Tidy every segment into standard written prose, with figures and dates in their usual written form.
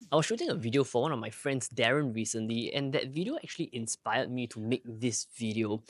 I was shooting a video for one of my friends, Darren, recently, and that video actually inspired me to make this video.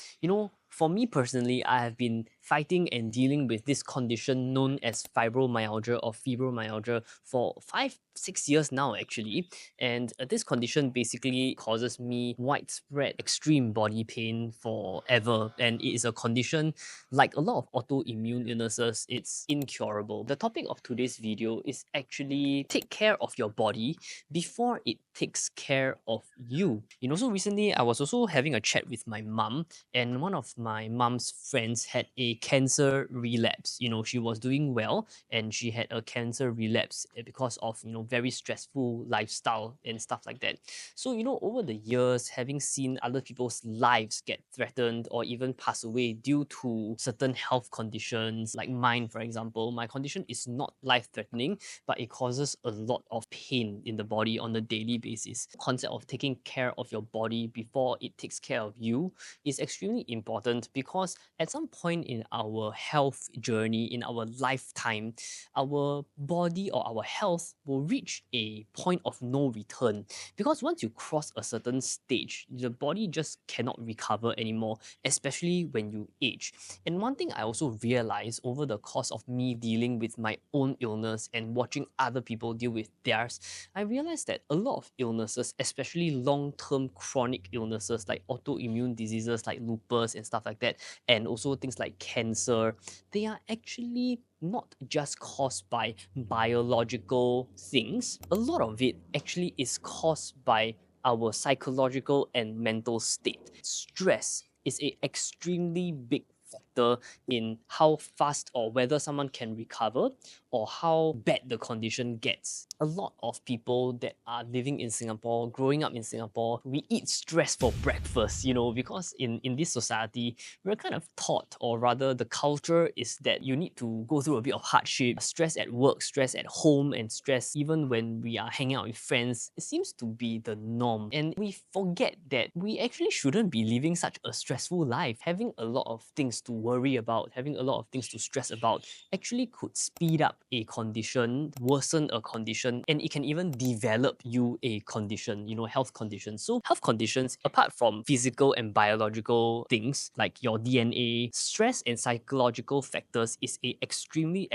For me personally, I have been fighting and dealing with this condition known as fibromyalgia for 5-6 years now, actually. And this condition basically causes me widespread extreme body pain forever. And it is a condition like a lot of autoimmune illnesses, it's incurable. The topic of today's video is actually take care of your body before it takes care of you. So recently I was also having a chat with my mum, and one of my mum's friends had a cancer relapse. She was doing well and she had a cancer relapse because of, very stressful lifestyle and stuff like that. So, over the years, having seen other people's lives get threatened or even pass away due to certain health conditions, like mine, for example, my condition is not life-threatening, but it causes a lot of pain in the body on a daily basis. The concept of taking care of your body before it takes care of you is extremely important, because at some point in our health journey, in our lifetime, our body or our health will reach a point of no return. Because once you cross a certain stage, the body just cannot recover anymore, especially when you age. And one thing I also realized over the course of me dealing with my own illness and watching other people deal with theirs, I realized that a lot of illnesses, especially long-term chronic illnesses like autoimmune diseases like lupus and stuff like that, and also things like cancer, they are actually not just caused by biological things. A lot of it actually is caused by our psychological and mental state. Stress is an extremely big factor in how fast or whether someone can recover or how bad the condition gets. A lot of people that are living in Singapore, growing up in Singapore, we eat stress for breakfast, because in this society, we're kind of taught, or rather the culture is that you need to go through a bit of hardship, stress at work, stress at home, and stress even when we are hanging out with friends. It seems to be the norm. And we forget that we actually shouldn't be living such a stressful life. Having a lot of things to worry about, having a lot of things to stress about actually could speed up a condition, worsen a condition, and it can even develop you a condition, health conditions. So health conditions, apart from physical and biological things like your DNA, stress and psychological factors is a extremely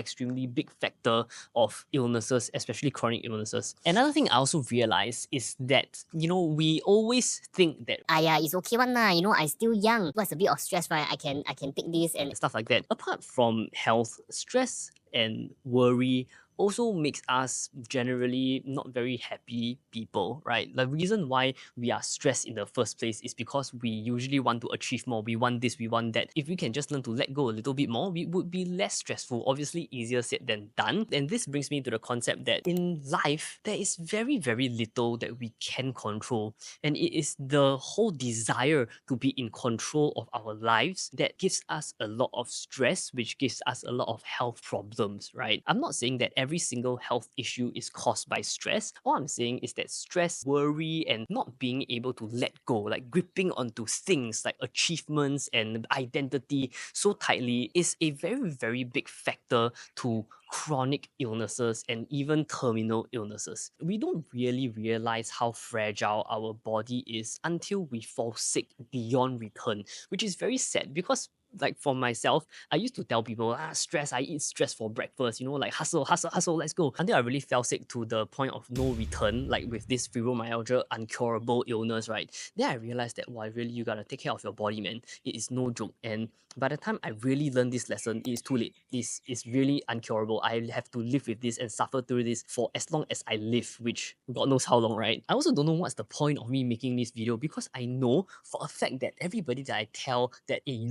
big factor of illnesses, especially chronic illnesses. Another thing I also realized is that, we always think that yeah, it's okay one lah. I still young. What's a bit of stress, right? I can take this and stuff like that. Apart from health, stress and worry also makes us generally not very happy people, right? The reason why we are stressed in the first place is because we usually want to achieve more. We want this, we want that. If we can just learn to let go a little bit more, we would be less stressful. Obviously, easier said than done. And this brings me to the concept that in life, there is very little that we can control. And it is the whole desire to be in control of our lives that gives us a lot of stress, which gives us a lot of health problems, right? I'm not saying that every single health issue is caused by stress. All I'm saying is that stress, worry, and not being able to let go, like gripping onto things like achievements and identity so tightly, is a very big factor to chronic illnesses and even terminal illnesses. We don't really realize how fragile our body is until we fall sick beyond return, which is very sad because, like, for myself, I used to tell people, stress, I eat stress for breakfast, like hustle, let's go. Until I really fell sick to the point of no return, like with this fibromyalgia, uncurable illness, right? Then I realized that, really, you gotta take care of your body, man. It is no joke. And by the time I really learned this lesson, it is too late. This is really uncurable. I have to live with this and suffer through this for as long as I live, which God knows how long, right? I also don't know what's the point of me making this video, because I know for a fact that everybody that I tell that, hey,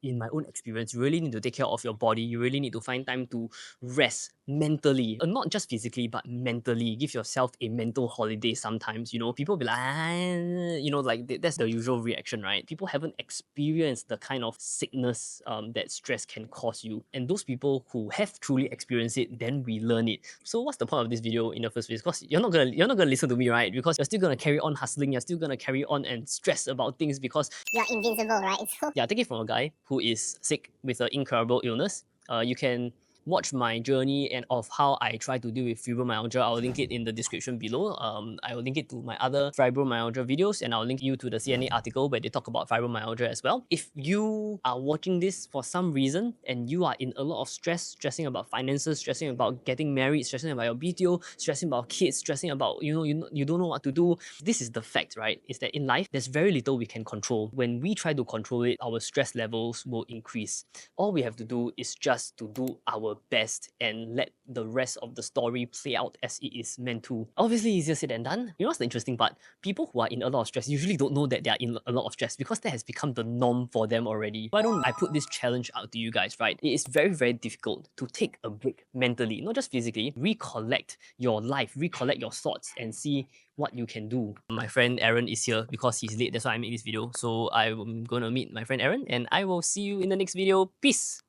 in my own experience, you really need to take care of your body. You really need to find time to rest mentally, not just physically, but mentally. Give yourself a mental holiday sometimes. People be like, that's the usual reaction, right? People haven't experienced the kind of sickness that stress can cause you. And those people who have truly experienced it, then we learn it. So what's the point of this video in the first place? Because you're not gonna listen to me, right? Because you're still gonna carry on hustling, you're still gonna carry on and stress about things because you're invincible, right? So yeah, take it from a guy who is sick with an incurable illness. You can watch my journey and of how I try to deal with fibromyalgia, I'll link it in the description below. I will link it to my other fibromyalgia videos, and I'll link you to the CNA article where they talk about fibromyalgia as well. If you are watching this for some reason and you are in a lot of stress, stressing about finances, stressing about getting married, stressing about your BTO, stressing about kids, stressing about you don't know what to do, this is the fact, right? Is that in life there's very little we can control. When we try to control it, our stress levels will increase. All we have to do is just to do our best and let the rest of the story play out as it is meant to. Obviously easier said than done. You know what's the interesting part? People who are in a lot of stress usually don't know that they are in a lot of stress because that has become the norm for them already. Why don't I put this challenge out to you guys, right? It is very, very difficult to take a break mentally, not just physically, recollect your life, recollect your thoughts and see what you can do. My friend Aaron is here because he's late, that's why I made this video. So I'm gonna meet my friend Aaron and I will see you in the next video. Peace!